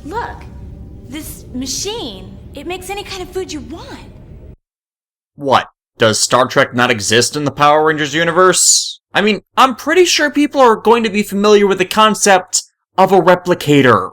Look, this machine, it makes any kind of food you want. What? Does Star Trek not exist in the Power Rangers universe? I mean, I'm pretty sure people are going to be familiar with the concept of a replicator.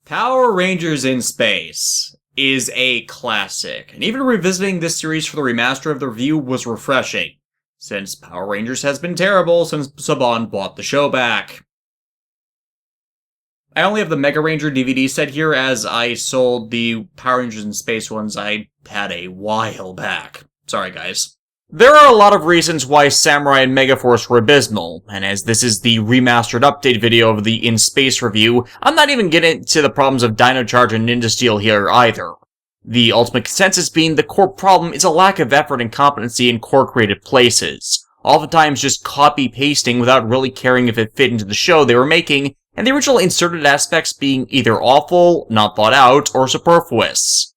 Power Rangers in Space is a classic, and even revisiting this series for the remaster of the review was refreshing, since Power Rangers has been terrible since Saban bought the show back. I only have the Mega Ranger DVD set here, as I sold the Power Rangers in Space ones I had a while back. Sorry, guys. There are a lot of reasons why Samurai and Megaforce were abysmal, and as this is the remastered update video of the In Space review, I'm not even getting into the problems of Dino Charge and Ninja Steel here either. The ultimate consensus being the core problem is a lack of effort and competency in core created places, oftentimes just copy-pasting without really caring if it fit into the show they were making, and the original inserted aspects being either awful, not thought out, or superfluous.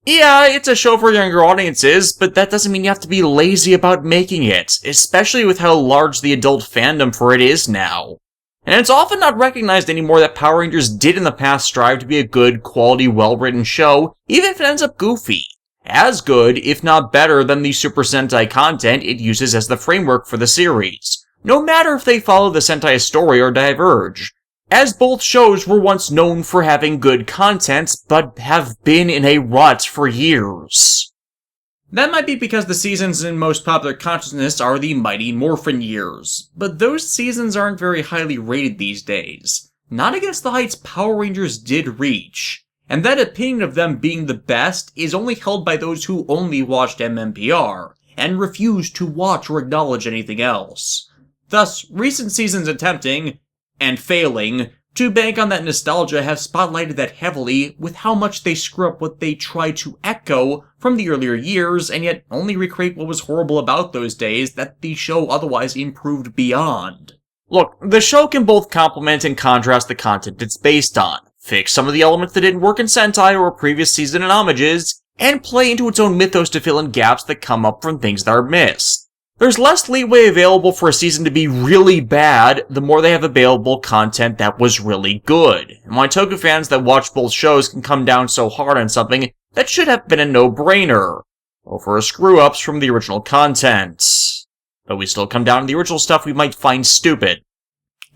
Yeah, it's a show for younger audiences, but that doesn't mean you have to be lazy about making it, especially with how large the adult fandom for it is now. And it's often not recognized anymore that Power Rangers did in the past strive to be a good, quality, well-written show, even if it ends up goofy. As good, if not better, than the Super Sentai content it uses as the framework for the series, no matter if they follow the Sentai story or diverge, as both shows were once known for having good content, but have been in a rut for years. That might be because the seasons in most popular consciousness are the Mighty Morphin years, but those seasons aren't very highly rated these days, not against the heights Power Rangers did reach, and that opinion of them being the best is only held by those who only watched MMPR, and refused to watch or acknowledge anything else. Thus, recent seasons attempting, and failing, to bank on that nostalgia have spotlighted that heavily with how much they screw up what they try to echo from the earlier years and yet only recreate what was horrible about those days that the show otherwise improved beyond. Look, the show can both complement and contrast the content it's based on, fix some of the elements that didn't work in Sentai or previous season and homages, and play into its own mythos to fill in gaps that come up from things that are missed. There's less leeway available for a season to be really bad the more they have available content that was really good. And why Toku fans that watch both shows can come down so hard on something that should have been a no-brainer, over screw-ups from the original content. But we still come down to the original stuff we might find stupid.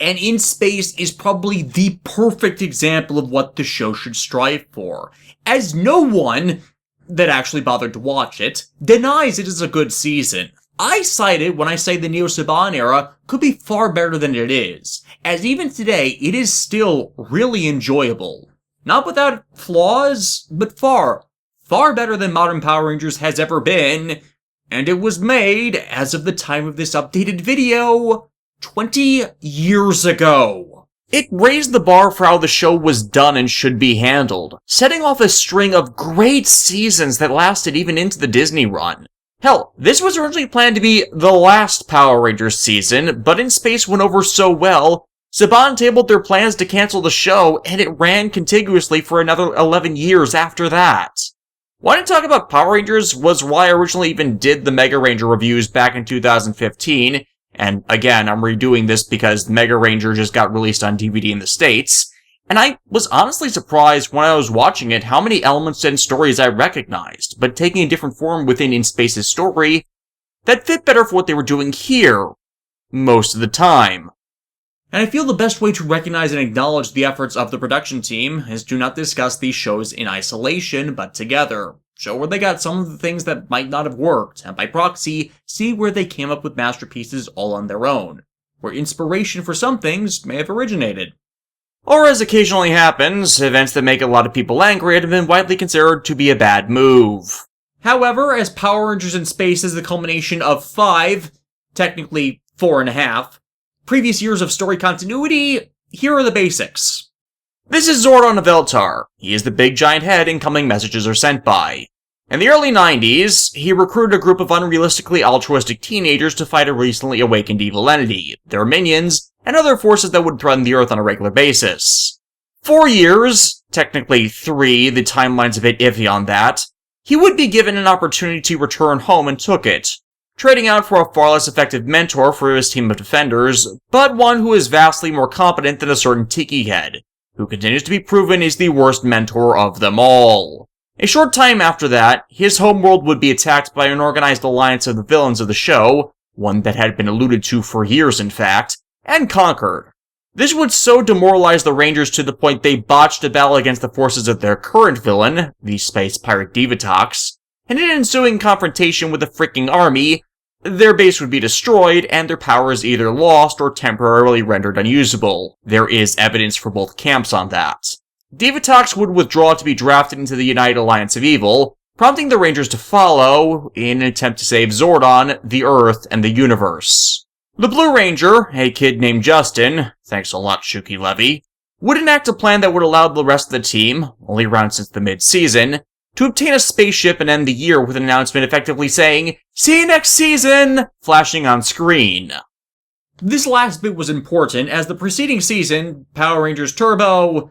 And In Space is probably the perfect example of what the show should strive for, as no one that actually bothered to watch it denies it is a good season. I cite it when I say the Neo Saban era could be far better than it is, as even today it is still really enjoyable. Not without flaws, but far better than modern Power Rangers has ever been, and it was made, as of the time of this updated video, 20 years ago. It raised the bar for how the show was done and should be handled, setting off a string of great seasons that lasted even into the Disney run. Hell, this was originally planned to be the last Power Rangers season, but In Space went over so well, Saban tabled their plans to cancel the show, and it ran contiguously for another 11 years after that. Why I talk about Power Rangers was why I originally even did the Mega Ranger reviews back in 2015, and again, I'm redoing this because Mega Ranger just got released on DVD in the States, and I was honestly surprised when I was watching it how many elements and stories I recognized, but taking a different form within In Space's story, that fit better for what they were doing here, most of the time. And I feel the best way to recognize and acknowledge the efforts of the production team is to not discuss these shows in isolation, but together. Show where they got some of the things that might not have worked, and by proxy, see where they came up with masterpieces all on their own, where inspiration for some things may have originated. Or, as occasionally happens, events that make a lot of people angry have been widely considered to be a bad move. However, as Power Rangers in Space is the culmination of 5, technically 4.5, previous years of story continuity, here are the basics. This is Zord on a Vallerte. He is the big giant head incoming messages are sent by. In the early 90s, he recruited a group of unrealistically altruistic teenagers to fight a recently awakened evil entity, their minions, and other forces that would threaten the Earth on a regular basis. 4 years, technically 3, the timeline's a bit iffy on that, he would be given an opportunity to return home and took it, trading out for a far less effective mentor for his team of defenders, but one who is vastly more competent than a certain Tiki Head, who continues to be proven is the worst mentor of them all. A short time after that, his homeworld would be attacked by an organized alliance of the villains of the show, one that had been alluded to for years in fact, and conquered. This would so demoralize the Rangers to the point they botched a battle against the forces of their current villain, the space pirate D.E.C.A, and in an ensuing confrontation with the freaking army, their base would be destroyed and their powers either lost or temporarily rendered unusable. There is evidence for both camps on that. D.E.C.A would withdraw to be drafted into the United Alliance of Evil, prompting the Rangers to follow in an attempt to save Zordon, the Earth, and the universe. The Blue Ranger, a kid named Justin, thanks a lot Shuki Levy, would enact a plan that would allow the rest of the team, only around since the mid-season, to obtain a spaceship and end the year with an announcement effectively saying, "See you next season!" flashing on screen. This last bit was important, as the preceding season, Power Rangers Turbo,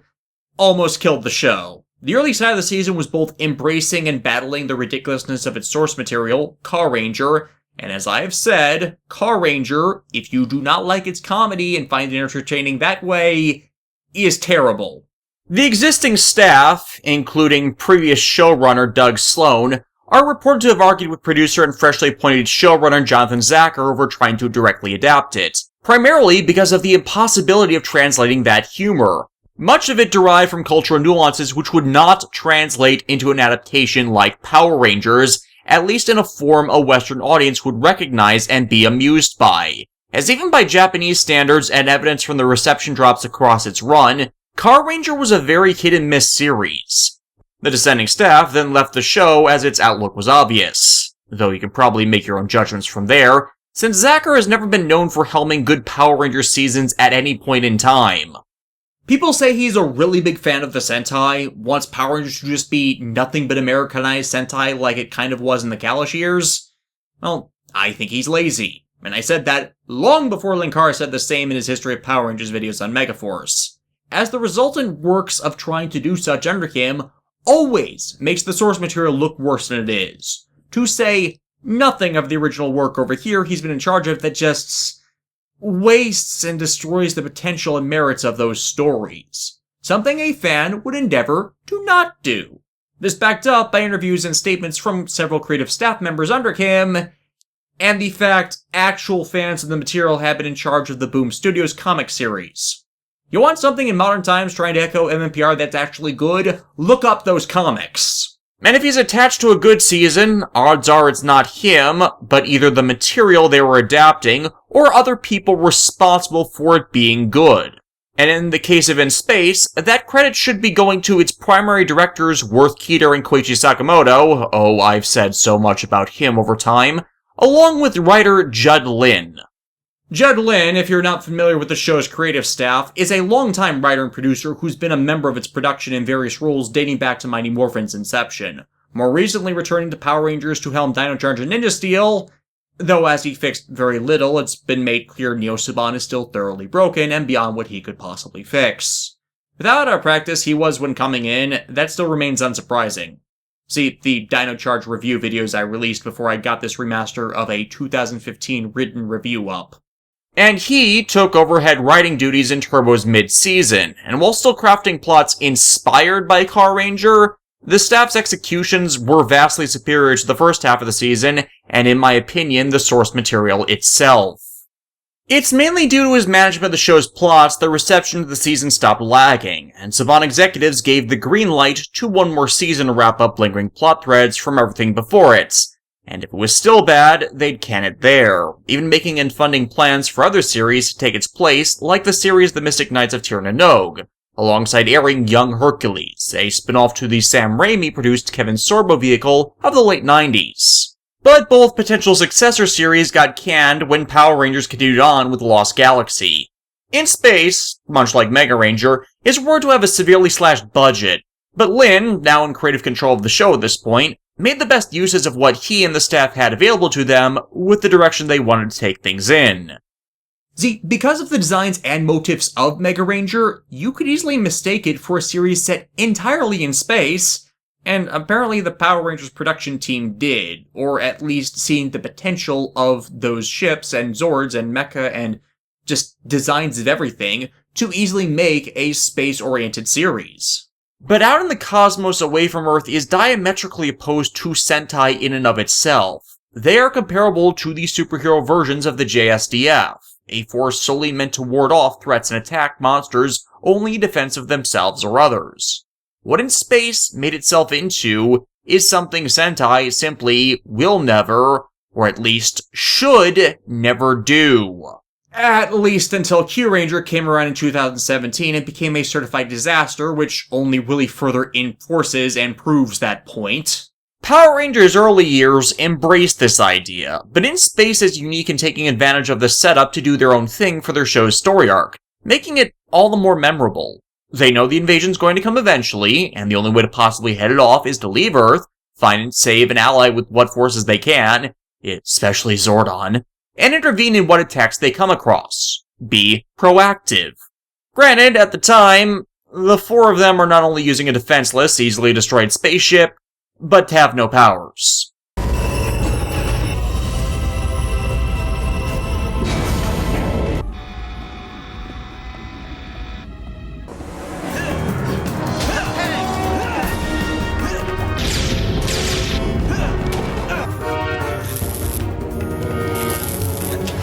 almost killed the show. The early side of the season was both embracing and battling the ridiculousness of its source material, Car Ranger, and as I have said, Car Ranger, if you do not like its comedy and find it entertaining that way, is terrible. The existing staff, including previous showrunner Doug Sloan, are reported to have argued with producer and freshly appointed showrunner Jonathan Zacher over trying to directly adapt it, primarily because of the impossibility of translating that humor. Much of it derived from cultural nuances which would not translate into an adaptation like Power Rangers, at least in a form a Western audience would recognize and be amused by. As even by Japanese standards and evidence from the reception drops across its run, Car Ranger was a very hit-and-miss series. The dissenting staff then left the show as its outlook was obvious, though you can probably make your own judgments from there, since Zacher has never been known for helming good Power Ranger seasons at any point in time. People say he's a really big fan of the Sentai, wants Power Rangers to just be nothing but Americanized Sentai like it kind of was in the Kalash years. Well, I think he's lazy, and I said that long before Linkara said the same in his History of Power Rangers videos on Megaforce, as the resultant works of trying to do such under him always makes the source material look worse than it is. To say nothing of the original work over here he's been in charge of that just wastes and destroys the potential and merits of those stories. Something a fan would endeavor to not do. This backed up by interviews and statements from several creative staff members under him, and the fact actual fans of the material have been in charge of the Boom Studios comic series. You want something in modern times trying to echo MMPR that's actually good? Look up those comics. And if he's attached to a good season, odds are it's not him, but either the material they were adapting, or other people responsible for it being good. And in the case of In Space, that credit should be going to its primary directors Worth Keeter and Koichi Sakamoto, oh, I've said so much about him over time, along with writer Judd Lin. Judd Lin, if you're not familiar with the show's creative staff, is a longtime writer and producer who's been a member of its production in various roles dating back to Mighty Morphin's inception, more recently returning to Power Rangers to helm Dino Charge and Ninja Steel, though as he fixed very little, it's been made clear Neo Saban is still thoroughly broken and beyond what he could possibly fix. Without our practice he was when coming in, that still remains unsurprising. See the Dino Charge review videos I released before I got this remaster of a 2015 written review up. And he took over head writing duties in Turbo's mid-season, and while still crafting plots inspired by Car Ranger, the staff's executions were vastly superior to the first half of the season, and in my opinion, the source material itself. It's mainly due to his management of the show's plots that reception of the season stopped lagging, and Saban executives gave the green light to one more season to wrap up lingering plot threads from everything before it. And if it was still bad, they'd can it there, even making and funding plans for other series to take its place, like the series The Mystic Knights of Tir na Nog, alongside airing Young Hercules, a spin-off to the Sam Raimi-produced Kevin Sorbo vehicle of the late 90s. But both potential successor series got canned when Power Rangers continued on with Lost Galaxy. In Space, much like Mega Ranger, is rumored to have a severely slashed budget, but Lin, now in creative control of the show at this point, made the best uses of what he and the staff had available to them with the direction they wanted to take things in. See, because of the designs and motifs of Mega Ranger, you could easily mistake it for a series set entirely in space, And apparently the Power Rangers production team did, or at least seeing the potential of those ships and Zords and mecha and just designs of everything to easily make a space-oriented series. But out in the cosmos away from Earth is diametrically opposed to Sentai in and of itself. They are comparable to the superhero versions of the JSDF, a force solely meant to ward off threats and attack monsters only in defense of themselves or others. What in space made itself into is something Sentai simply will never, or at least should never do. At least until Q-Ranger came around in 2017 and became a certified disaster, which only really further enforces and proves that point. Power Rangers' early years embraced this idea, but in space is unique in taking advantage of the setup to do their own thing for their show's story arc, making it all the more memorable. They know the invasion's going to come eventually, and the only way to possibly head it off is to leave Earth, find and save an ally with what forces they can, especially Zordon, and intervene in what attacks they come across. Be proactive. Granted, at the time, the four of them are not only using a defenseless, easily destroyed spaceship, but have no powers.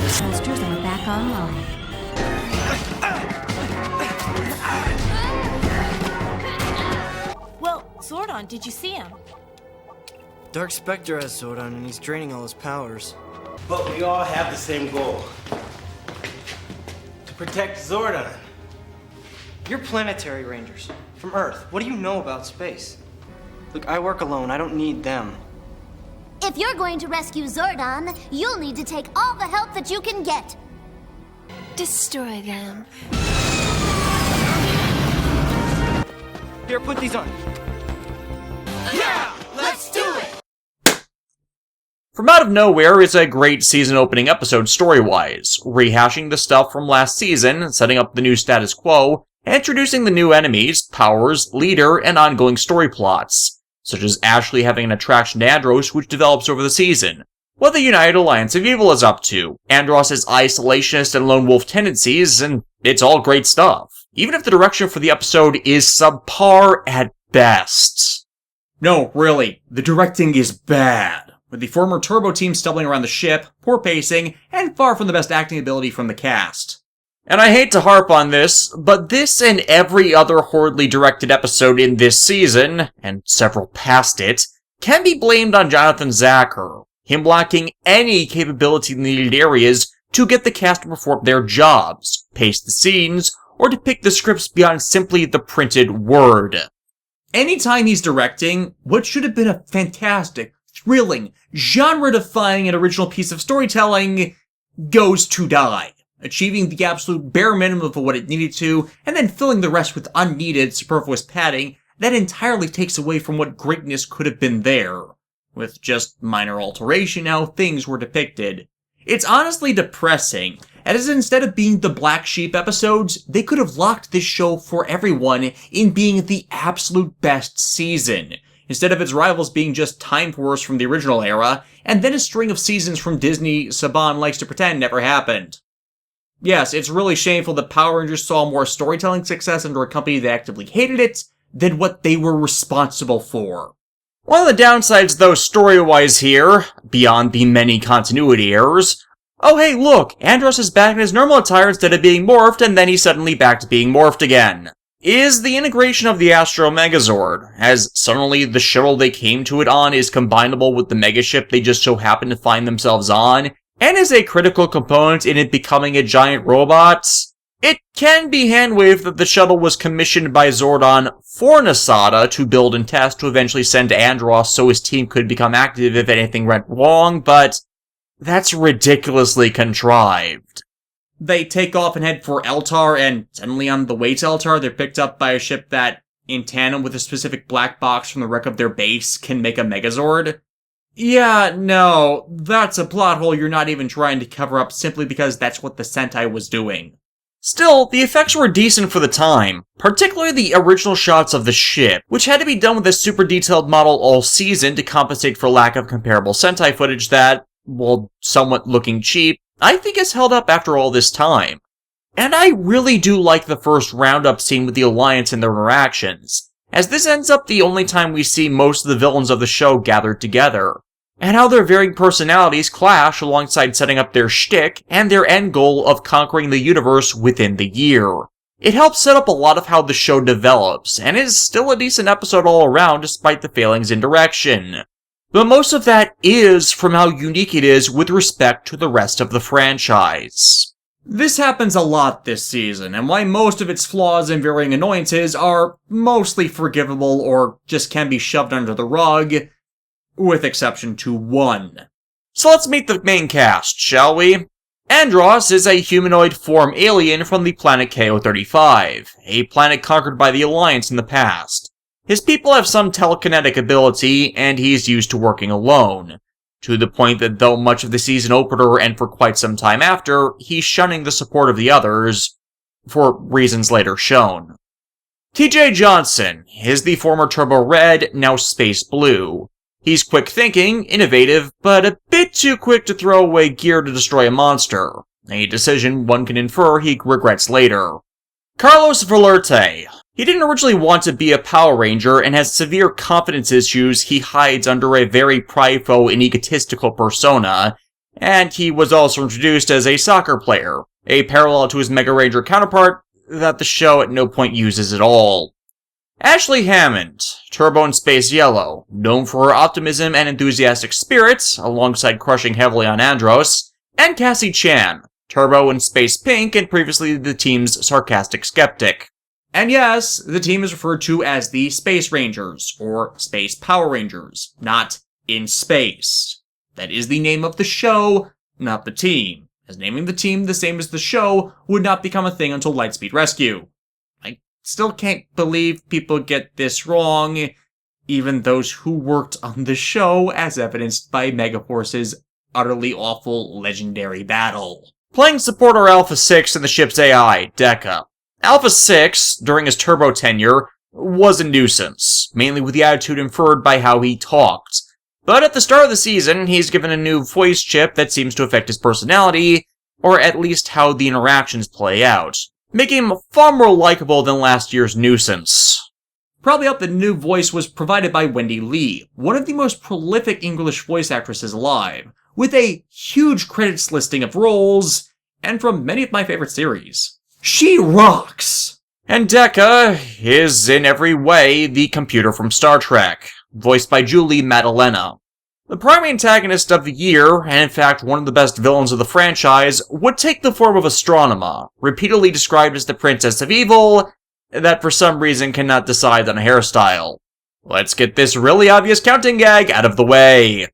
Thrusters are back online. Well, Zordon, did you see him? Dark Spectre has Zordon and he's draining all his powers. But we all have the same goal. To protect Zordon. You're planetary rangers from Earth. What do you know about space? Look, I work alone. I don't need them. If you're going to rescue Zordon, you'll need to take all the help that you can get. Destroy them. Here, put these on. Yeah! Let's do it! From Out of Nowhere is a great season opening episode story-wise, rehashing the stuff from last season, setting up the new status quo, and introducing the new enemies, powers, leader, and ongoing story plots, such as Ashley having an attraction to Andros which develops over the season, what the United Alliance of Evil is up to, Andros' isolationist and lone wolf tendencies, and it's all great stuff, even if the direction for the episode is subpar at best. No, really, the directing is bad, with the former Turbo team stumbling around the ship, poor pacing, and far from the best acting ability from the cast. And I hate to harp on this, but this and every other horridly directed episode in this season, and several past it, can be blamed on Jonathan Zacher, him lacking any capability in the needed areas to get the cast to perform their jobs, pace the scenes, or depict the scripts beyond simply the printed word. Anytime he's directing, what should have been a fantastic, thrilling, genre-defining and original piece of storytelling goes to die, achieving the absolute bare minimum of what it needed to, and then filling the rest with unneeded, superfluous padding that entirely takes away from what greatness could have been there, with just minor alteration how things were depicted. It's honestly depressing, as instead of being the black sheep episodes, they could have locked this show for everyone in being the absolute best season, instead of its rivals being just Time Force from the original era, and then a string of seasons from Disney Saban likes to pretend never happened. Yes, it's really shameful that Power Rangers saw more storytelling success under a company that actively hated it than what they were responsible for. One of the downsides, though, story-wise here, beyond the many continuity errors, oh hey look, Andros is back in his normal attire instead of being morphed, and then he's suddenly back to being morphed again, is the integration of the Astro Megazord, as suddenly the shuttle they came to it on is combinable with the megaship they just so happen to find themselves on, and is a critical component in it becoming a giant robot. It can be hand-waved that the shuttle was commissioned by Zordon for Nasada to build and test to eventually send to Andros so his team could become active if anything went wrong, but that's ridiculously contrived. They take off and head for Eltar, and suddenly on the way to Eltar, they're picked up by a ship that, in tandem with a specific black box from the wreck of their base, can make a Megazord. Yeah, no, that's a plot hole you're not even trying to cover up simply because that's what the Sentai was doing. Still, the effects were decent for the time, particularly the original shots of the ship, which had to be done with a super detailed model all season to compensate for lack of comparable Sentai footage that, while somewhat looking cheap, I think has held up after all this time. And I really do like the first roundup scene with the Alliance and their interactions, as this ends up the only time we see most of the villains of the show gathered together, and how their varying personalities clash alongside setting up their shtick and their end goal of conquering the universe within the year. It helps set up a lot of how the show develops, and is still a decent episode all around despite the failings in direction. But most of that is from how unique it is with respect to the rest of the franchise. This happens a lot this season, and while most of its flaws and varying annoyances are mostly forgivable or just can be shoved under the rug, with exception to one. So let's meet the main cast, shall we? Andros is a humanoid form alien from the planet KO-35, a planet conquered by the Alliance in the past. His people have some telekinetic ability, and he's used to working alone, to the point that though much of the season opener and for quite some time after, he's shunning the support of the others, for reasons later shown. TJ Johnson is the former Turbo Red, now Space Blue. He's quick-thinking, innovative, but a bit too quick to throw away gear to destroy a monster, a decision one can infer he regrets later. Carlos Vallerte. He didn't originally want to be a Power Ranger and has severe confidence issues he hides under a very prideful and egotistical persona, and he was also introduced as a soccer player, a parallel to his Mega Ranger counterpart that the show at no point uses at all. Ashley Hammond, Turbo in Space Yellow, known for her optimism and enthusiastic spirits, alongside crushing heavily on Andros, and Cassie Chan, Turbo in Space Pink and previously the team's sarcastic skeptic. And yes, the team is referred to as the Space Rangers, or Space Power Rangers, not in space. That is the name of the show, not the team, as naming the team the same as the show would not become a thing until Lightspeed Rescue. Still can't believe people get this wrong, even those who worked on the show, as evidenced by Megaforce's utterly awful legendary battle. Playing supporter Alpha 6 in the ship's AI, D.E.C.A. Alpha 6, during his Turbo tenure, was a nuisance, mainly with the attitude inferred by how he talked. But at the start of the season, he's given a new voice chip that seems to affect his personality, or at least how the interactions play out, making him far more likable than last year's nuisance. Probably up the new voice was provided by Wendy Lee, one of the most prolific English voice actresses alive, with a huge credits listing of roles, and from many of my favorite series. She rocks! And D.E.C.A. is in every way the computer from Star Trek, voiced by Julie Maddalena. The primary antagonist of the year, and in fact one of the best villains of the franchise, would take the form of Astronema, repeatedly described as the Princess of Evil, that for some reason cannot decide on a hairstyle. Let's get this really obvious counting gag out of the way.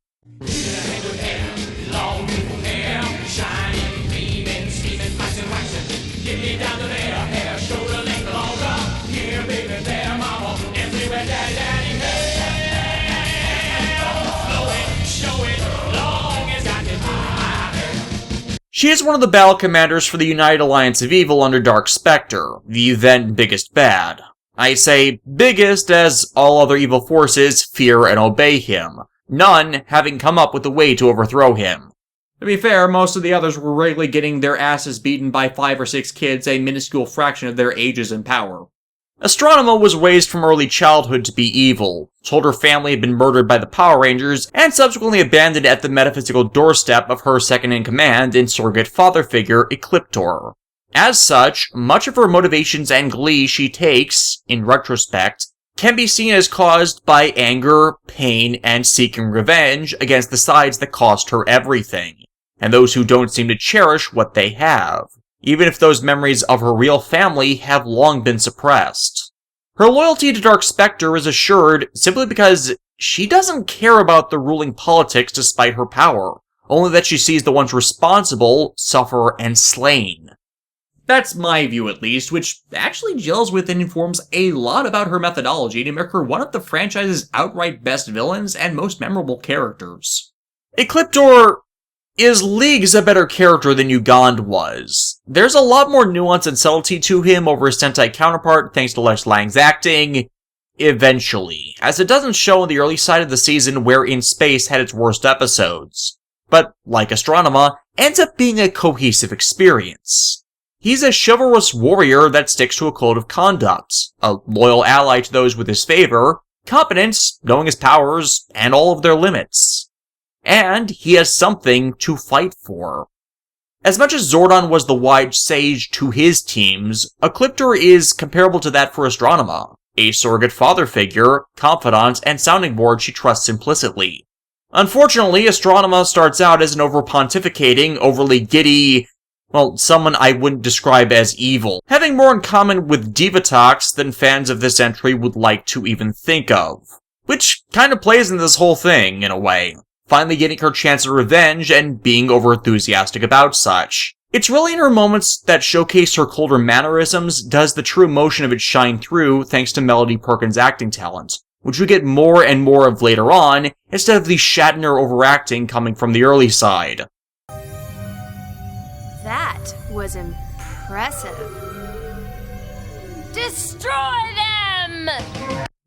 She is one of the battle commanders for the United Alliance of Evil under Dark Spectre, the then biggest bad. I say biggest as all other evil forces fear and obey him, none having come up with a way to overthrow him. To be fair, most of the others were regularly getting their asses beaten by 5 or 6 kids a minuscule fraction of their ages and power. Astronema was raised from early childhood to be evil, told her family had been murdered by the Power Rangers, and subsequently abandoned at the metaphysical doorstep of her second-in-command and surrogate father figure, Ecliptor. As such, much of her motivations and glee she takes, in retrospect, can be seen as caused by anger, pain, and seeking revenge against the sides that cost her everything, and those who don't seem to cherish what they have, even if those memories of her real family have long been suppressed. Her loyalty to Dark Spectre is assured simply because she doesn't care about the ruling politics despite her power, only that she sees the ones responsible suffer and slain. That's my view at least, which actually gels with and informs a lot about her methodology to make her one of the franchise's outright best villains and most memorable characters. Ecliptor is leagues a better character than Ugand was. There's a lot more nuance and subtlety to him over his Sentai counterpart thanks to Les Lang's acting, eventually, as it doesn't show in the early side of the season where In Space had its worst episodes, but, like Astronema, ends up being a cohesive experience. He's a chivalrous warrior that sticks to a code of conduct, a loyal ally to those with his favor, competent, knowing his powers, and all of their limits. And he has something to fight for. As much as Zordon was the wise sage to his teams, Ecliptor is comparable to that for Astronema, a surrogate father figure, confidant, and sounding board she trusts implicitly. Unfortunately, Astronema starts out as an over-pontificating, overly giddy, well, someone I wouldn't describe as evil, having more in common with Divatox than fans of this entry would like to even think of. Which kind of plays into this whole thing, in a way. Finally getting her chance of revenge and being over-enthusiastic about such. It's really in her moments that showcase her colder mannerisms does the true emotion of it shine through thanks to Melody Perkins' acting talent, which we get more and more of later on, instead of the Shatner overacting coming from the early side. That was impressive. Destroy them!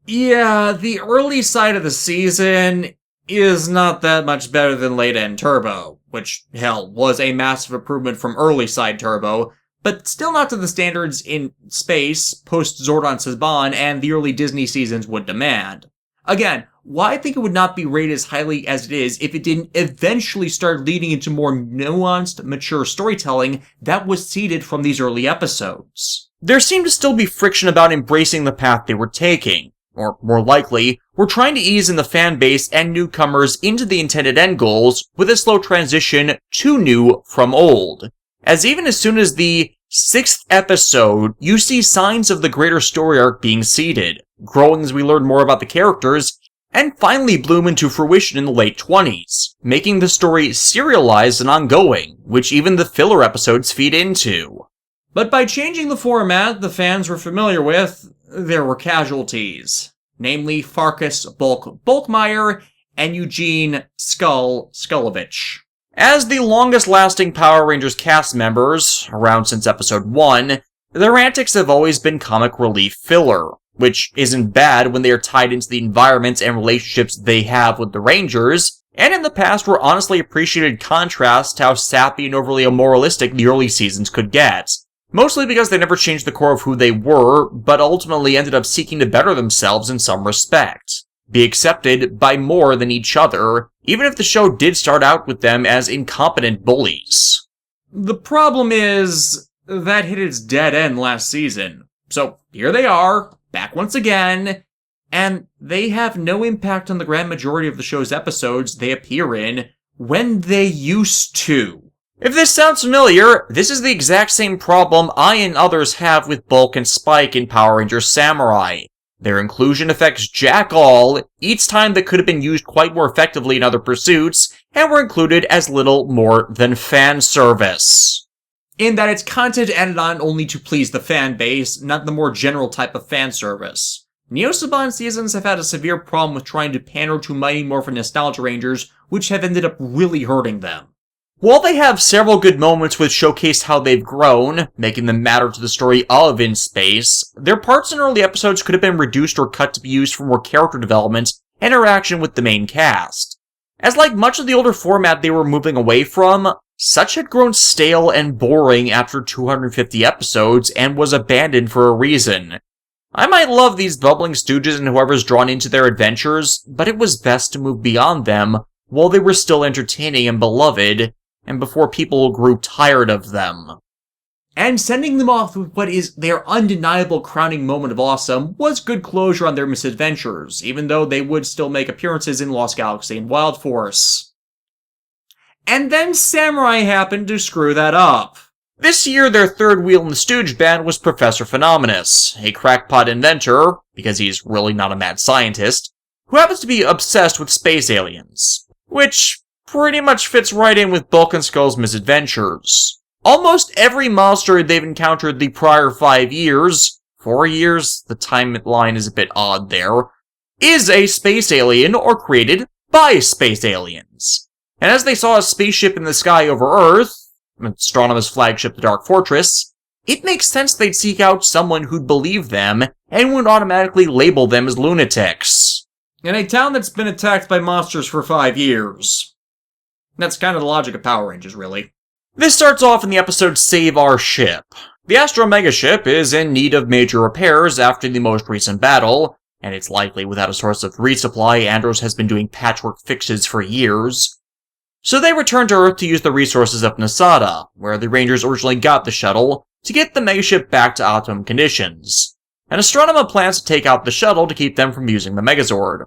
Yeah, the early side of the season is not that much better than late end Turbo, which, hell, was a massive improvement from early side Turbo, but still not to the standards In Space, post-Zordon Saban, and the early Disney seasons would demand. Again, why I think it would not be rated as highly as it is if it didn't eventually start leading into more nuanced, mature storytelling that was seeded from these early episodes. There seemed to still be friction about embracing the path they were taking, or more likely, were trying to ease in the fan base and newcomers into the intended end goals with a slow transition to new from old. As even as soon as the 6th episode, you see signs of the greater story arc being seeded, growing as we learn more about the characters, and finally bloom into fruition in the late 20s, making the story serialized and ongoing, which even the filler episodes feed into. But by changing the format the fans were familiar with, there were casualties, namely Farkas Bulkmeyer and Eugene Skullovich. As the longest-lasting Power Rangers cast members, around since episode 1, their antics have always been comic relief filler, which isn't bad when they are tied into the environments and relationships they have with the Rangers, and in the past were honestly appreciated contrast to how sappy and overly immoralistic the early seasons could get. Mostly because they never changed the core of who they were, but ultimately ended up seeking to better themselves in some respect. Be accepted by more than each other, even if the show did start out with them as incompetent bullies. The problem is, that hit its dead end last season. So here they are, back once again, and they have no impact on the grand majority of the show's episodes they appear in when they used to. If this sounds familiar, this is the exact same problem I and others have with Bulk and Spike in Power Rangers Samurai. Their inclusion affects jack all, each time that could have been used quite more effectively in other pursuits, and were included as little more than fan service. In that it's content added on only to please the fan base, not the more general type of fan service. Neo-Saban seasons have had a severe problem with trying to pander to Mighty Morphin Nostalgia Rangers, which have ended up really hurting them. While they have several good moments which showcase how they've grown, making them matter to the story of In Space, their parts in early episodes could have been reduced or cut to be used for more character development and interaction with the main cast. As like much of the older format they were moving away from, such had grown stale and boring after 250 episodes and was abandoned for a reason. I might love these bubbling stooges and whoever's drawn into their adventures, but it was best to move beyond them while they were still entertaining and beloved, and before people grew tired of them. And sending them off with what is their undeniable crowning moment of awesome was good closure on their misadventures, even though they would still make appearances in Lost Galaxy and Wild Force. And then Samurai happened to screw that up. This year, their third wheel in the stooge band was Professor Phenomenus, a crackpot inventor, because he's really not a mad scientist, who happens to be obsessed with space aliens. Which pretty much fits right in with Bulk and Skull's misadventures. Almost every monster they've encountered the prior 5 years, 4 years, the timeline is a bit odd there, is a space alien or created by space aliens. And as they saw a spaceship in the sky over Earth, Astronema's flagship, the Dark Fortress, it makes sense they'd seek out someone who'd believe them and would automatically label them as lunatics. In a town that's been attacked by monsters for 5 years. That's kind of the logic of Power Rangers, really. This starts off in the episode Save Our Ship. The Astro Megaship is in need of major repairs after the most recent battle, and it's likely without a source of resupply. Andros has been doing patchwork fixes for years. So they return to Earth to use the resources of Nasada, where the Rangers originally got the shuttle, to get the Megaship back to optimum conditions. And Astronema plans to take out the shuttle to keep them from using the Megazord.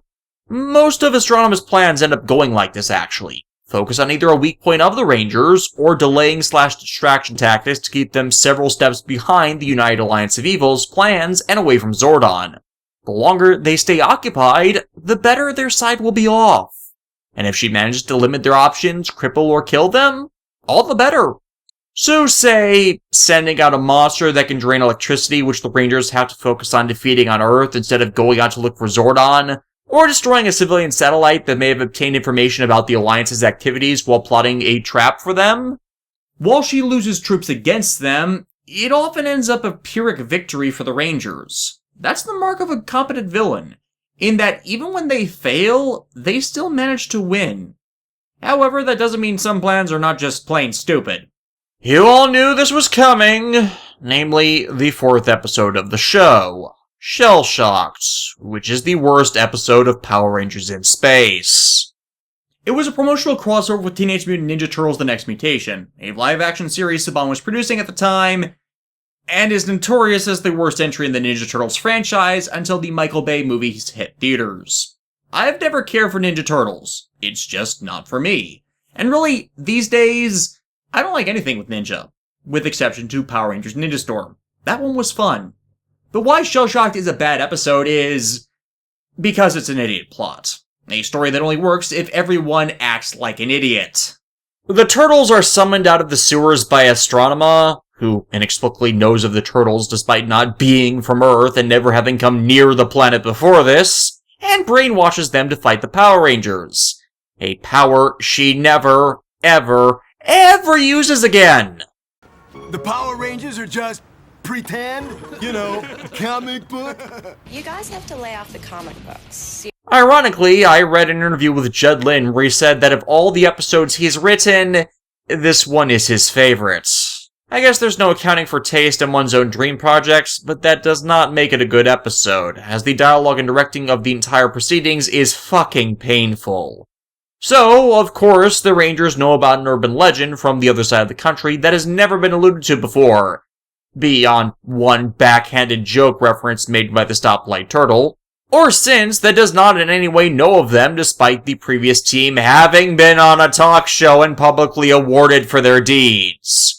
Most of Astronema's plans end up going like this, actually. Focus on either a weak point of the Rangers, or delaying/distraction tactics to keep them several steps behind the United Alliance of Evil's plans and away from Zordon. The longer they stay occupied, the better their side will be off. And if she manages to limit their options, cripple or kill them, all the better. So say, sending out a monster that can drain electricity which the Rangers have to focus on defeating on Earth instead of going out to look for Zordon, or destroying a civilian satellite that may have obtained information about the Alliance's activities while plotting a trap for them. While she loses troops against them, it often ends up a Pyrrhic victory for the Rangers. That's the mark of a competent villain, in that even when they fail, they still manage to win. However, that doesn't mean some plans are not just plain stupid. You all knew this was coming, namely the 4th episode of the show, Shell Shocked, which is the worst episode of Power Rangers in Space. It was a promotional crossover with Teenage Mutant Ninja Turtles: The Next Mutation, a live-action series Saban was producing at the time, and is notorious as the worst entry in the Ninja Turtles franchise until the Michael Bay movies hit theaters. I've never cared for Ninja Turtles. It's just not for me. And really, these days, I don't like anything with Ninja, with exception to Power Rangers Ninja Storm. That one was fun. But why Shell Shocked is a bad episode is because it's an idiot plot. A story that only works if everyone acts like an idiot. The Turtles are summoned out of the sewers by Astronema, who inexplicably knows of the Turtles despite not being from Earth and never having come near the planet before this, and brainwashes them to fight the Power Rangers. A power she never, ever uses again. The Power Rangers are just pretend, comic book. You guys have to lay off the comic books. Ironically, I read an interview with Judd Lin where he said that of all the episodes he's written, this one is his favorite. I guess there's no accounting for taste in one's own dream projects, but that does not make it a good episode, as the dialogue and directing of the entire proceedings is fucking painful. So, of course, the Rangers know about an urban legend from the other side of the country that has never been alluded to before, beyond one backhanded joke reference made by the Stoplight Turtle, or since that does not in any way know of them despite the previous team having been on a talk show and publicly awarded for their deeds.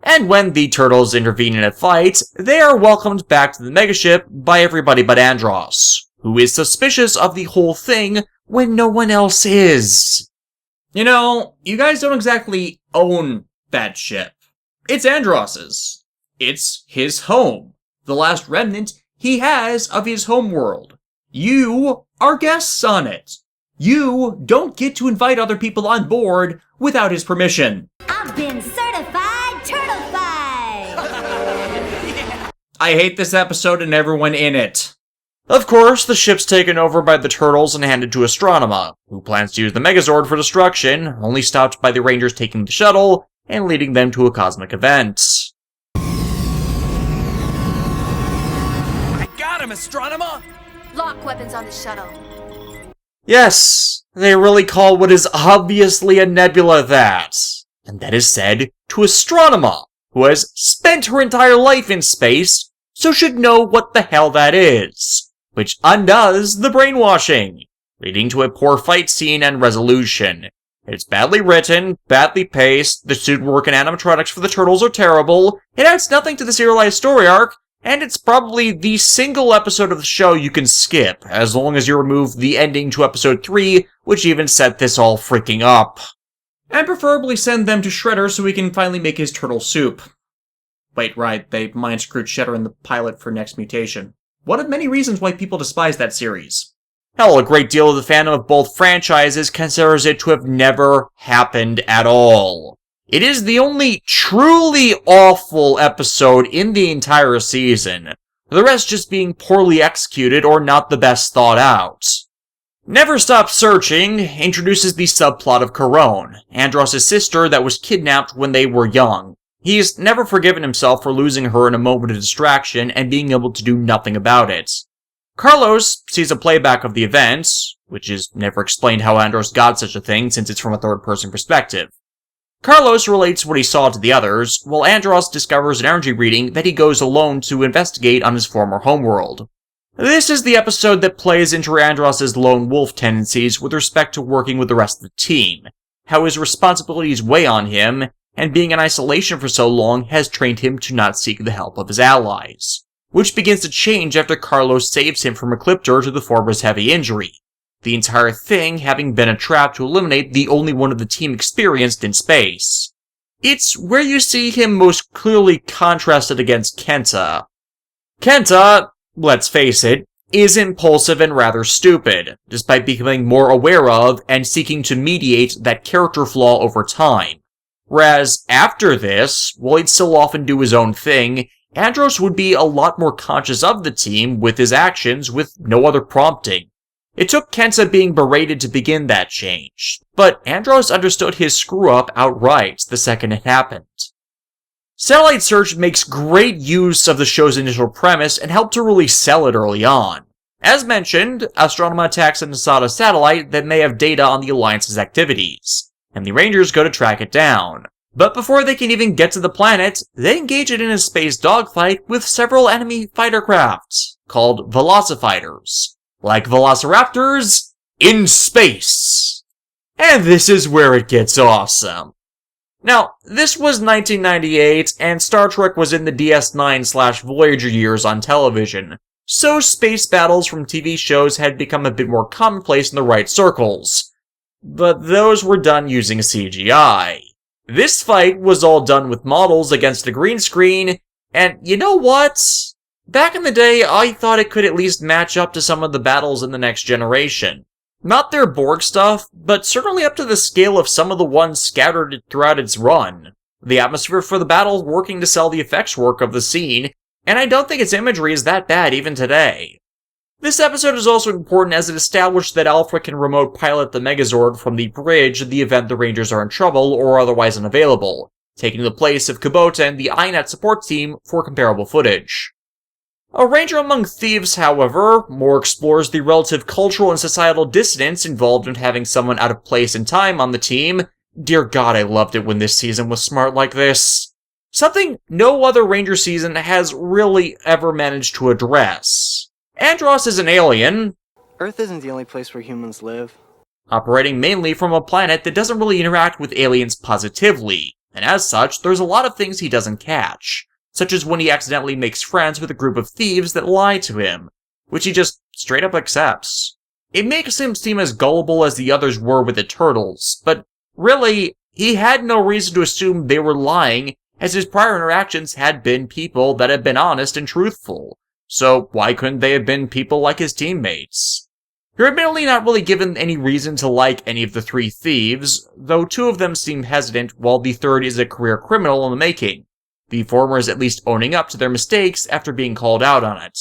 And when the Turtles intervene in a fight, they are welcomed back to the Megaship by everybody but Andros, who is suspicious of the whole thing when no one else is. You know, you guys don't exactly own that ship. It's Andros's. It's his home. The last remnant he has of his homeworld. You are guests on it. You don't get to invite other people on board without his permission. I've been certified turtleified. I hate this episode and everyone in it. Of course, the ship's taken over by the Turtles and handed to Astronema, who plans to use the Megazord for destruction, only stopped by the Rangers taking the shuttle and leading them to a cosmic event. Got him, Astronema! Lock weapons on the shuttle. Yes, they really call what is obviously a nebula that. And that is said to Astronema, who has spent her entire life in space, so should know what the hell that is. Which undoes the brainwashing, leading to a poor fight scene and resolution. It's badly written, badly paced, the suit work and animatronics for the Turtles are terrible, it adds nothing to the serialized story arc, and it's probably the single episode of the show you can skip, as long as you remove the ending to episode 3, which even set this all freaking up. And preferably send them to Shredder so we can finally make his turtle soup. Wait, right, they mind-screwed Shredder in the pilot for Next Mutation. One of many reasons why people despise that series. Hell, a great deal of the fandom of both franchises considers it to have never happened at all. It is the only truly awful episode in the entire season, the rest just being poorly executed or not the best thought out. Never Stop Searching introduces the subplot of Corone, Andros' sister that was kidnapped when they were young. He's never forgiven himself for losing her in a moment of distraction and being able to do nothing about it. Carlos sees a playback of the events, which is never explained how Andros got such a thing since it's from a third-person perspective. Carlos relates what he saw to the others, while Andros discovers an energy reading that he goes alone to investigate on his former homeworld. This is the episode that plays into Andros' lone wolf tendencies with respect to working with the rest of the team, how his responsibilities weigh on him, and being in isolation for so long has trained him to not seek the help of his allies, which begins to change after Carlos saves him from Ecliptor to the former's heavy injury, the entire thing having been a trap to eliminate the only one of the team experienced in space. It's where you see him most clearly contrasted against Kenta. Kenta, let's face it, is impulsive and rather stupid, despite becoming more aware of and seeking to mediate that character flaw over time. Whereas after this, while he'd still often do his own thing, Andros would be a lot more conscious of the team with his actions with no other prompting. It took Kenta being berated to begin that change, but Andros understood his screw-up outright the second it happened. Satellite Search makes great use of the show's initial premise and helped to really sell it early on. As mentioned, Astronema attacks a Nasada satellite that may have data on the Alliance's activities, and the Rangers go to track it down. But before they can even get to the planet, they engage it in a space dogfight with several enemy fighter crafts, called Velocifighters, like Velociraptors in space. And this is where it gets awesome. Now, this was 1998, and Star Trek was in the DS9/Voyager years on television, so space battles from TV shows had become a bit more commonplace in the right circles. But those were done using CGI. This fight was all done with models against a green screen, and you know what? Back in the day, I thought it could at least match up to some of the battles in the Next Generation. Not their Borg stuff, but certainly up to the scale of some of the ones scattered throughout its run. The atmosphere for the battle working to sell the effects work of the scene, and I don't think its imagery is that bad even today. This episode is also important as it established that Alpha can remote pilot the Megazord from the bridge in the event the Rangers are in trouble or otherwise unavailable, taking the place of Kubota and the INET support team for comparable footage. A Ranger Among Thieves, however, more explores the relative cultural and societal dissonance involved in having someone out of place and time on the team. Dear God, I loved it when this season was smart like this. Something no other Ranger season has really ever managed to address. Andros is an alien, Earth isn't the only place where humans live. operating mainly from a planet that doesn't really interact with aliens positively, and as such, there's a lot of things he doesn't catch, such as when he accidentally makes friends with a group of thieves that lie to him, which he just straight up accepts. It makes him seem as gullible as the others were with the turtles, but really, he had no reason to assume they were lying, as his prior interactions had been people that had been honest and truthful. So why couldn't they have been people like his teammates? You're admittedly not really given any reason to like any of the three thieves, though two of them seem hesitant while the third is a career criminal in the making. The former is at least owning up to their mistakes after being called out on it.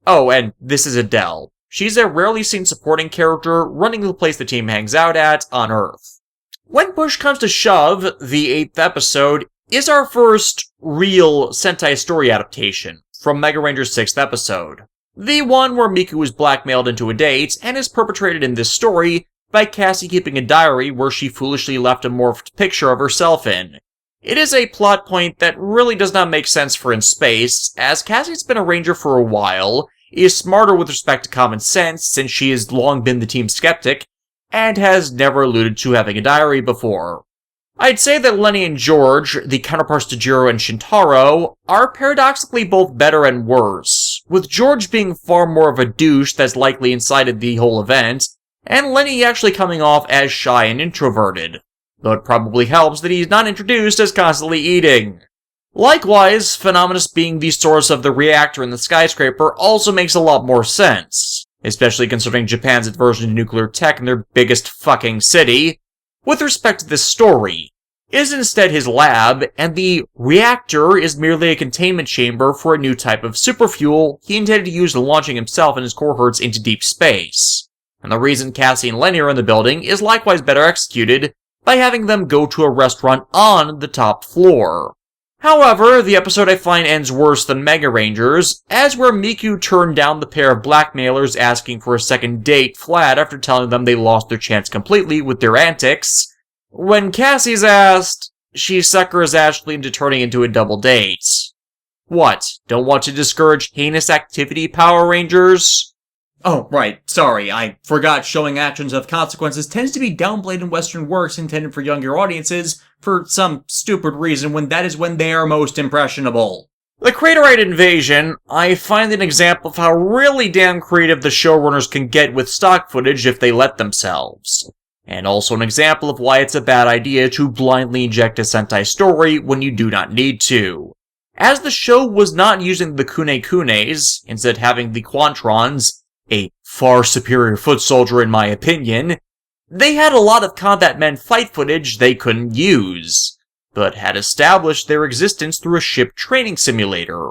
Oh, and this is Adelle. She's a rarely seen supporting character running the place the team hangs out at on Earth. When push comes to shove, the 8th episode is our first real Sentai story adaptation from Mega Ranger's 6th episode. The one where Miku is blackmailed into a date and is perpetrated in this story by Cassie keeping a diary where she foolishly left a morphed picture of herself in. It is a plot point that really does not make sense for in space, as Cassie's been a ranger for a while, is smarter with respect to common sense since she has long been the team's skeptic, and has never alluded to having a diary before. I'd say that Lenny and George, the counterparts to Jiro and Shintaro, are paradoxically both better and worse, with George being far more of a douche that's likely incited the whole event, and Lenny actually coming off as shy and introverted, though it probably helps that he's not introduced as constantly eating. Likewise, Phenomenus being the source of the reactor in the skyscraper also makes a lot more sense. especially considering Japan's aversion to nuclear tech in their biggest fucking city, with respect to this story, is instead his lab, and the reactor is merely a containment chamber for a new type of superfuel he intended to use in launching himself and his cohorts into deep space. And the reason Cassie and Lenny are in the building is likewise better executed by having them go to a restaurant on the top floor. However, the episode I find ends worse than Mega Rangers, as where Miku turned down the pair of blackmailers asking for a second date flat after telling them they lost their chance completely with their antics. When Cassie's asked, she suckers Ashley into turning into a double date. What, don't want to discourage heinous activity, Power Rangers? Oh, right, sorry, I forgot showing actions have consequences tends to be downplayed in Western works intended for younger audiences for some stupid reason when that is when they are most impressionable. The Craterite invasion, I find an example of how really damn creative the showrunners can get with stock footage if they let themselves. And also an example of why it's a bad idea to blindly inject a Sentai story when you do not need to. As the show was not using the Kune-Kunes, instead having the Quantrons, a far superior foot soldier in my opinion, they had a lot of combat men fight footage they couldn't use, but had established their existence through a ship training simulator.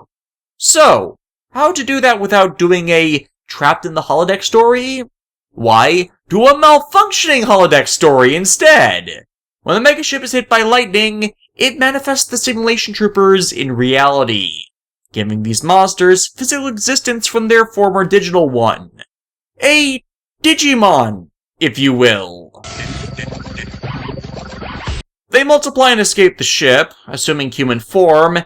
So, how to do that without doing a trapped in the holodeck story? Why, do a malfunctioning holodeck story instead! When the megaship is hit by lightning, it manifests the simulation troopers in reality, giving these monsters physical existence from their former digital one. A Digimon, if you will. They multiply and escape the ship, assuming human form,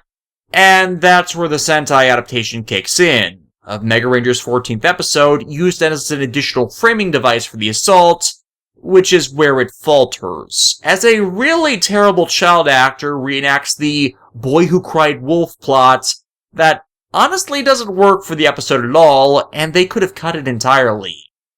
and that's where the Sentai adaptation kicks in, of Mega Ranger's 14th episode, used as an additional framing device for the assault, which is where it falters, as a really terrible child actor reenacts the boy who cried wolf plot that honestly doesn't work for the episode at all, and they could have cut it entirely.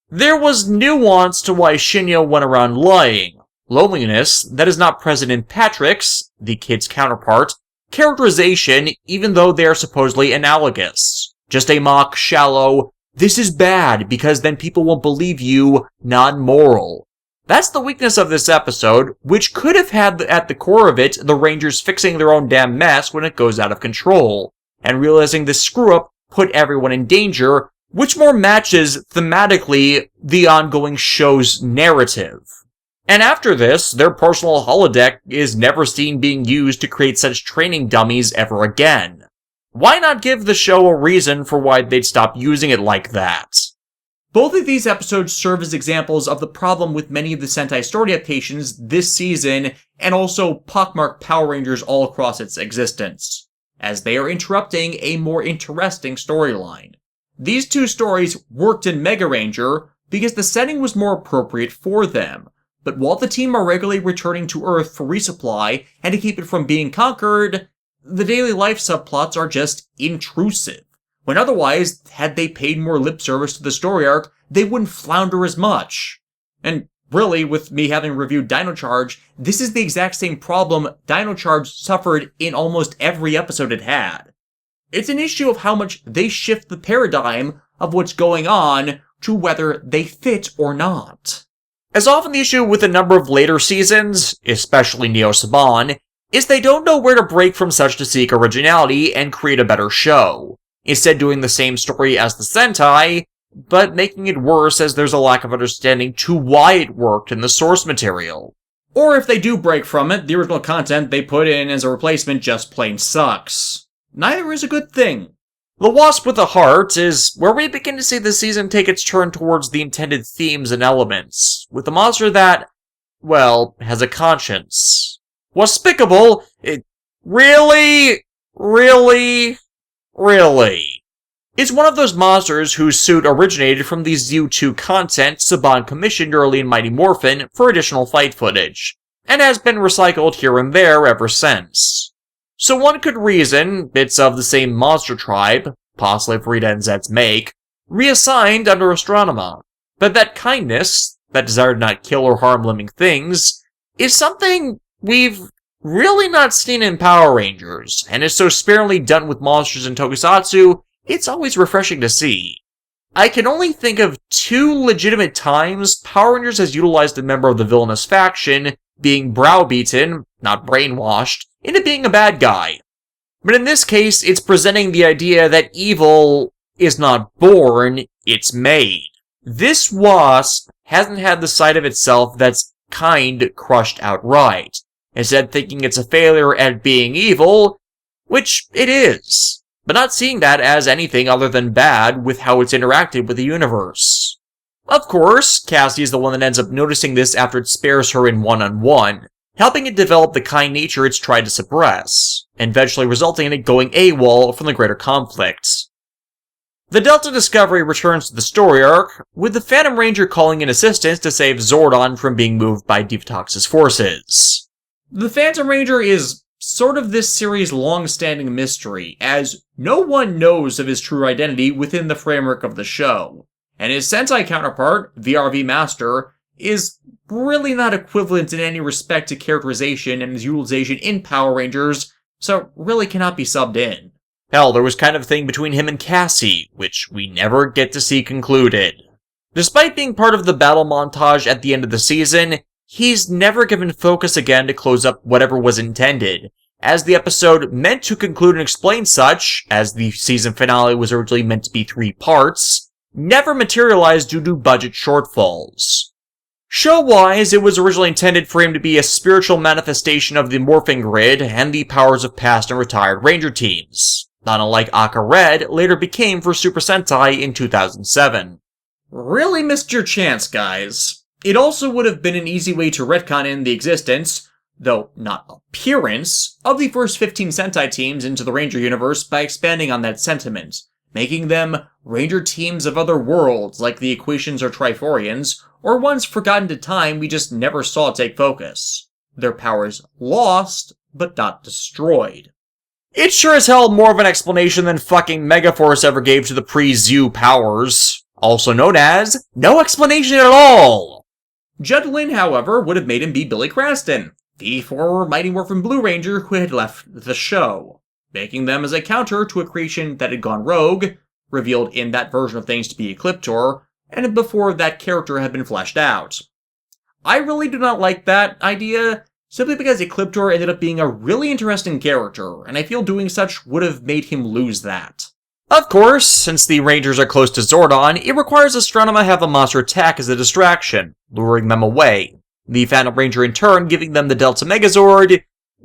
There was nuance to why Shinya went around lying, loneliness that is not present in Patrick's, the kid's counterpart, characterization even though they are supposedly analogous. Just a mock, shallow, this is bad because then people won't believe you, non-moral. That's the weakness of this episode, which could have had at the core of it the Rangers fixing their own damn mess when it goes out of control, and realizing this screw-up put everyone in danger, which more matches, thematically, the ongoing show's narrative. And after this, their personal holodeck is never seen being used to create such training dummies ever again. Why not give the show a reason for why they'd stop using it like that? Both of these episodes serve as examples of the problem with many of the Sentai story adaptations this season, and also pockmark Power Rangers all across its existence, as they are interrupting a more interesting storyline. These two stories worked in Mega Ranger because the setting was more appropriate for them, but while the team are regularly returning to Earth for resupply and to keep it from being conquered, the daily life subplots are just intrusive, when otherwise, had they paid more lip service to the story arc, they wouldn't flounder as much. And really, with me having reviewed Dino Charge, this is the exact same problem Dino Charge suffered in almost every episode it had. It's an issue of how much they shift the paradigm of what's going on to whether they fit or not. As often the issue with a number of later seasons, especially Neo Saban, is they don't know where to break from such D.E.C.A originality and create a better show, instead doing the same story as the Sentai, but making it worse as there's a lack of understanding to why it worked in the source material. Or if they do break from it, the original content they put in as a replacement just plain sucks. Neither is a good thing. The Wasp with a Heart is where we begin to see the season take its turn towards the intended themes and elements, with a monster that, well, has a conscience. Waspicable, it really is one of those monsters whose suit originated from the ZU2 content Saban commissioned early in Mighty Morphin for additional fight footage, and has been recycled here and there ever since. So one could reason bits of the same monster tribe, possibly for Rita and Zet's make, reassigned under Astronema, but that kindness, that desire to not kill or harm living things, is something we've really not seen in Power Rangers, and is so sparingly done with monsters in Tokusatsu, it's always refreshing to see. I can only think of 2 legitimate times Power Rangers has utilized a member of the villainous faction being browbeaten, not brainwashed, into being a bad guy. But in this case, it's presenting the idea that evil is not born, it's made. This wasp hasn't had the side of itself that's kind crushed outright, instead thinking it's a failure at being evil, which it is, but not seeing that as anything other than bad with how it's interacted with the universe. Of course, Cassie is the one that ends up noticing this after it spares her in one-on-one, helping it develop the kind nature it's tried to suppress, and eventually resulting in it going AWOL from the greater conflict. The Delta Discovery returns to the story arc, with the Phantom Ranger calling in assistance to save Zordon from being moved by Divatox's forces. The Phantom Ranger is sort of this series' long-standing mystery, as no one knows of his true identity within the framework of the show, and his Sentai counterpart, VRV Master, is really not equivalent in any respect to characterization and his utilization in Power Rangers, so really cannot be subbed in. Hell, there was kind of a thing between him and Cassie, which we never get to see concluded. Despite being part of the battle montage at the end of the season, he's never given focus again to close up whatever was intended, as the episode meant to conclude and explain such, as the season finale was originally meant to be 3 parts, never materialized due to budget shortfalls. Show-wise, it was originally intended for him to be a spiritual manifestation of the morphing grid and the powers of past and retired Ranger teams, not unlike Aka Red later became for Super Sentai in 2007. Really missed your chance, guys. It also would have been an easy way to retcon in the existence, though not appearance, of the first 15 Sentai teams into the Ranger universe by expanding on that sentiment, making them Ranger teams of other worlds like the Equations or Triforians, or ones forgotten to time we just never saw take focus. Their powers lost, but not destroyed. It's sure as hell more of an explanation than fucking Megaforce ever gave to the pre-Zoo powers, also known as no explanation at all. Judd Lin, however, would have made him be Billy Cranston, the former Mighty Morphin Blue Ranger who had left the show, making them as a counter to a creation that had gone rogue, revealed in that version of things to be Ecliptor, and before that character had been fleshed out. I really do not like that idea, simply because Ecliptor ended up being a really interesting character, and I feel doing such would have made him lose that. Of course, since the Rangers are close to Zordon, it requires Astronema have a monster attack as a distraction, luring them away. The Phantom Ranger in turn giving them the Delta Megazord,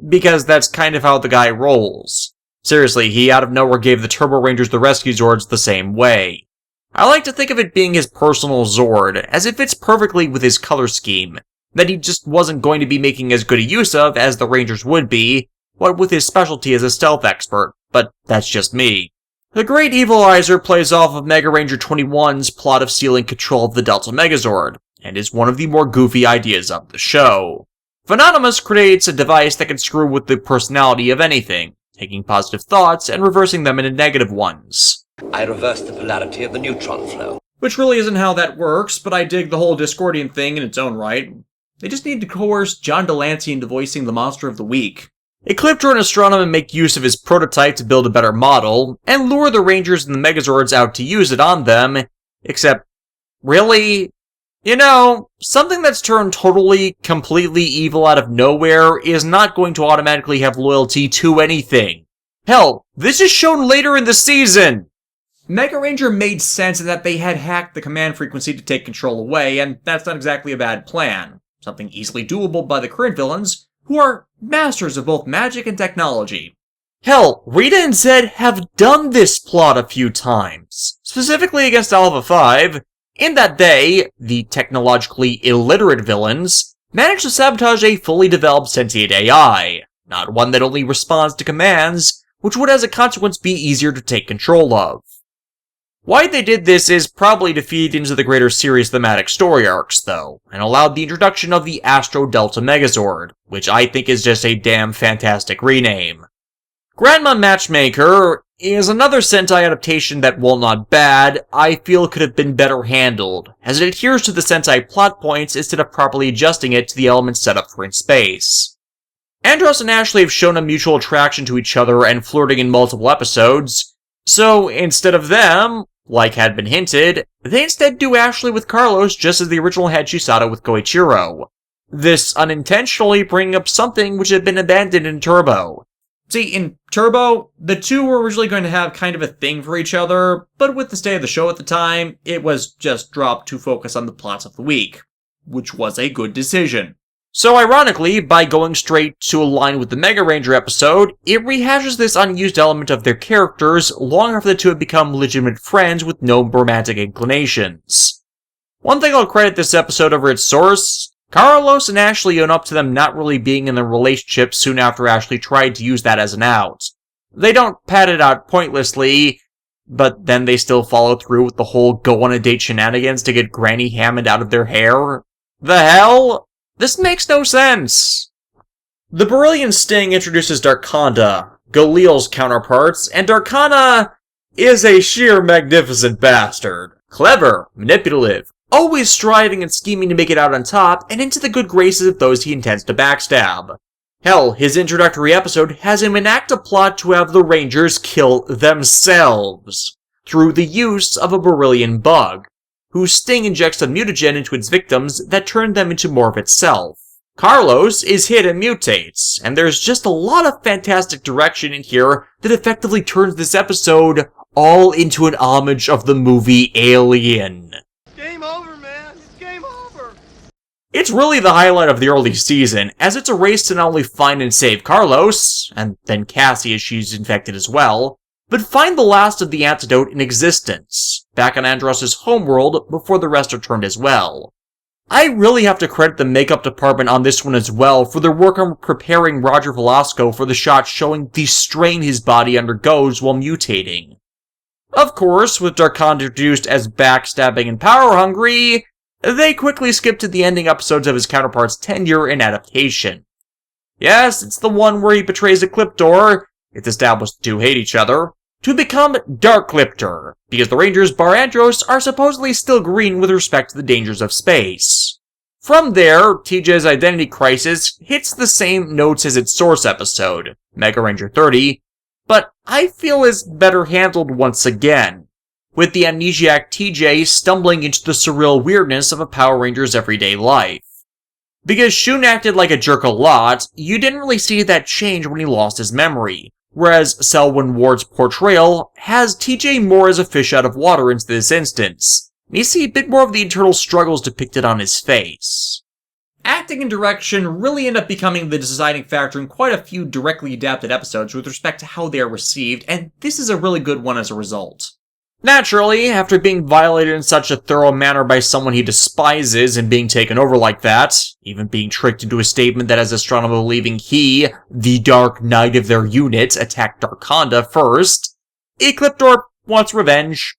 because that's kind of how the guy rolls. Seriously, he out of nowhere gave the Turbo Rangers the Rescue Zords the same way. I like to think of it being his personal Zord, as it fits perfectly with his color scheme, that he just wasn't going to be making as good a use of as the Rangers would be, what with his specialty as a stealth expert, but that's just me. The Great Evilizer plays off of Mega Ranger 21's plot of stealing control of the Delta Megazord, and is one of the more goofy ideas of the show. Phenomenus creates a device that can screw with the personality of anything, taking positive thoughts and reversing them into negative ones. I reverse the polarity of the neutron flow. Which really isn't how that works, but I dig the whole Discordian thing in its own right. They just need to coerce John Delancey into voicing the Monster of the Week. Ecliptor and Astronema make use of his prototype to build a better model, and lure the Rangers and the Megazords out to use it on them, except, really? You know, something that's turned totally, completely evil out of nowhere is not going to automatically have loyalty to anything. Hell, this is shown later in the season! Mega Ranger made sense in that they had hacked the command frequency to take control away, and that's not exactly a bad plan. Something easily doable by the current villains, who are masters of both magic and technology. Hell, Rita and Zed have done this plot a few times, specifically against Alpha 5, in that they, the technologically illiterate villains, managed to sabotage a fully developed sentient AI, not one that only responds to commands, which would as a consequence be easier to take control of. Why they did this is probably to feed into the greater series thematic story arcs, though, and allowed the introduction of the Astro Delta Megazord, which I think is just a damn fantastic rename. Grandma Matchmaker is another Sentai adaptation that, while not bad, I feel could have been better handled, as it adheres to the Sentai plot points instead of properly adjusting it to the elements set up for in space. Andros and Ashley have shown a mutual attraction to each other and flirting in multiple episodes, so instead of them, like had been hinted, they instead do Ashley with Carlos just as the original had Chisato with Koichiro. This unintentionally bringing up something which had been abandoned in Turbo. See, in Turbo, the two were originally going to have kind of a thing for each other, but with the state of the show at the time, it was just dropped to focus on the plots of the week, which was a good decision. So ironically, by going straight to align with the Mega Ranger episode, it rehashes this unused element of their characters long after the two had become legitimate friends with no romantic inclinations. One thing I'll credit this episode over its source: Carlos and Ashley own up to them not really being in a relationship soon after Ashley tried to use that as an out. They don't pad it out pointlessly, but then they still follow through with the whole go on a date shenanigans to get Granny Hammond out of their hair. The hell? This makes no sense! The Beryllian Sting introduces Darkonda, Galil's counterparts, and Darkonda is a sheer magnificent bastard. Clever, manipulative, always striving and scheming to make it out on top and into the good graces of those he intends to backstab. Hell, his introductory episode has him enact a plot to have the Rangers kill themselves through the use of a Beryllian bug, whose Sting injects a mutagen into its victims that turn them into more of itself. Carlos is hit and mutates, and there's just a lot of fantastic direction in here that effectively turns this episode all into an homage of the movie Alien. Game over, man. It's game over. It's really the highlight of the early season, as it's a race to not only find and save Carlos, and then Cassie as she's infected as well, but find the last of the antidote in existence, back on Andros' homeworld before the rest are turned as well. I really have to credit the makeup department on this one as well for their work on preparing Roger Velasco for the shot showing the strain his body undergoes while mutating. Of course, with Darkonda introduced as backstabbing and power-hungry, they quickly skip to the ending episodes of his counterpart's tenure and adaptation. Yes, it's the one where he betrays Ecliptor, it's established the two hate each other, to become Darkliptor, because the Rangers bar Andros are supposedly still green with respect to the dangers of space. From there, TJ's identity crisis hits the same notes as its source episode, Mega Ranger 30, but I feel is better handled once again, with the amnesiac TJ stumbling into the surreal weirdness of a Power Ranger's everyday life. Because Shun acted like a jerk a lot, you didn't really see that change when he lost his memory, whereas Selwyn Ward's portrayal has TJ more as a fish out of water in this instance, and you see a bit more of the internal struggles depicted on his face. Acting and direction really end up becoming the deciding factor in quite a few directly adapted episodes with respect to how they are received, and this is a really good one as a result. Naturally, after being violated in such a thorough manner by someone he despises and being taken over like that, even being tricked into a statement that has Astronema believing he, the Dark Knight of their unit, attacked Darkonda first, Ecliptor wants revenge.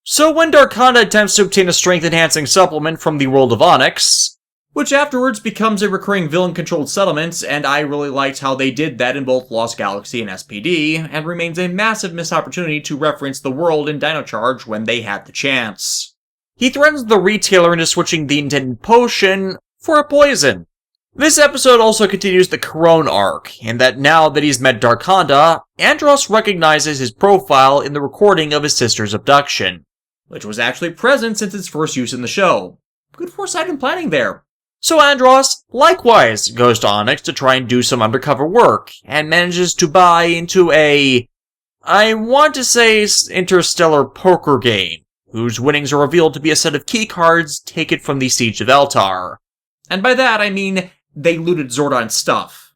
So when Darkonda attempts to obtain a strength-enhancing supplement from the world of Onyx, which afterwards becomes a recurring villain-controlled settlement, and I really liked how they did that in both Lost Galaxy and SPD, and remains a massive missed opportunity to reference the world in Dino Charge when they had the chance. He threatens the retailer into switching the intended potion for a poison. This episode also continues the Corone arc, in that now that he's met Darkonda, Andros recognizes his profile in the recording of his sister's abduction, which was actually present since its first use in the show. Good foresight and planning there. So Andros, likewise, goes to Onyx to try and do some undercover work, and manages to buy into I want to say interstellar poker game, whose winnings are revealed to be a set of key cards taken from the Siege of Eltar. And by that I mean, they looted Zordon's stuff.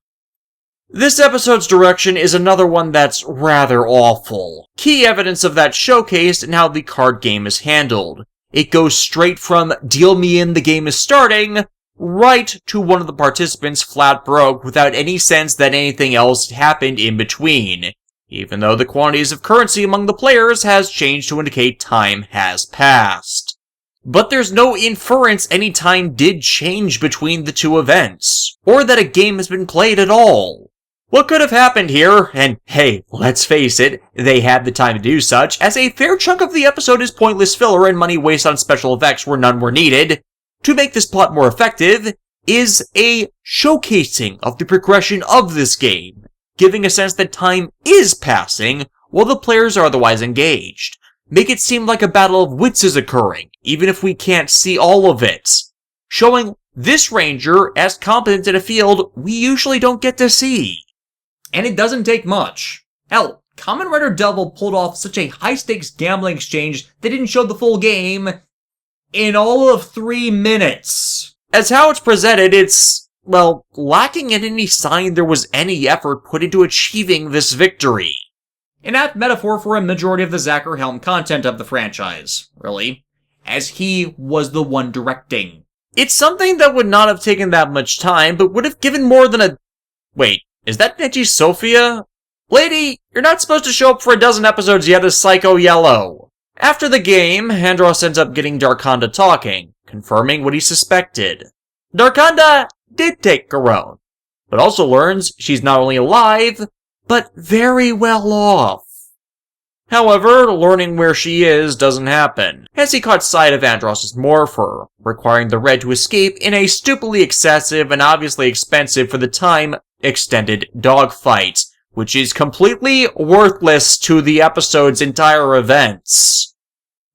This episode's direction is another one that's rather awful. Key evidence of that showcased in how the card game is handled. It goes straight from deal me in the game is starting, right to one of the participants flat broke without any sense that anything else happened in between, even though the quantities of currency among the players has changed to indicate time has passed. But there's no inference any time did change between the two events, or that a game has been played at all. What could have happened here, and hey, let's face it, they had the time to do such, as a fair chunk of the episode is pointless filler and money wasted on special effects where none were needed, to make this plot more effective, is a showcasing of the progression of this game, giving a sense that time is passing while the players are otherwise engaged. make it seem like a battle of wits is occurring, even if we can't see all of it, showing this ranger as competent in a field we usually don't get to see. And it doesn't take much. Hell, Kamen Rider Double pulled off such a high-stakes gambling exchange they didn't show the full game in all of 3 minutes. As how it's presented, it's, well, lacking in any sign there was any effort put into achieving this victory. An apt metaphor for a majority of the Zachary Helm content of the franchise, really, as he was the one directing. It's something that would not have taken that much time, but would have given more than a... Wait, is that Neji Sophia? Lady, you're not supposed to show up for a dozen episodes yet as Psycho Yellow. After the game, Andros ends up getting Darkonda talking, confirming what he suspected. Darkonda did take Garone, but also learns she's not only alive, but very well off. However, learning where she is doesn't happen, as he caught sight of Andros' morpher, requiring the Red to escape in a stupidly excessive and obviously expensive for the time extended dogfight, which is completely worthless to the episode's entire events.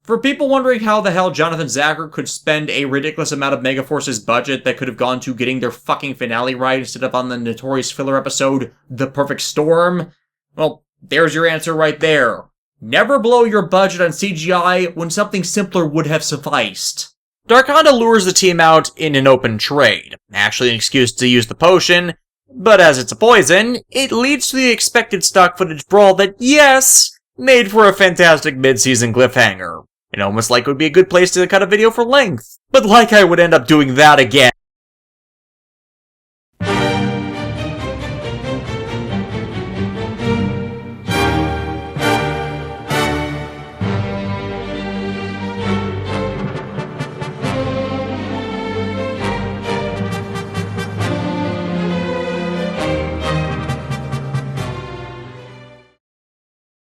For people wondering how the hell Jonathan Zachary could spend a ridiculous amount of Megaforce's budget that could have gone to getting their fucking finale right instead of on the notorious filler episode, The Perfect Storm, well, there's your answer right there. Never blow your budget on CGI when something simpler would have sufficed. Darkonda lures the team out in an open trade, actually an excuse to use the potion, but as it's a poison, it leads to the expected stock footage brawl that, yes, made for a fantastic mid-season cliffhanger. And almost like it would be a good place to cut a video for length. But like I would end up doing that again.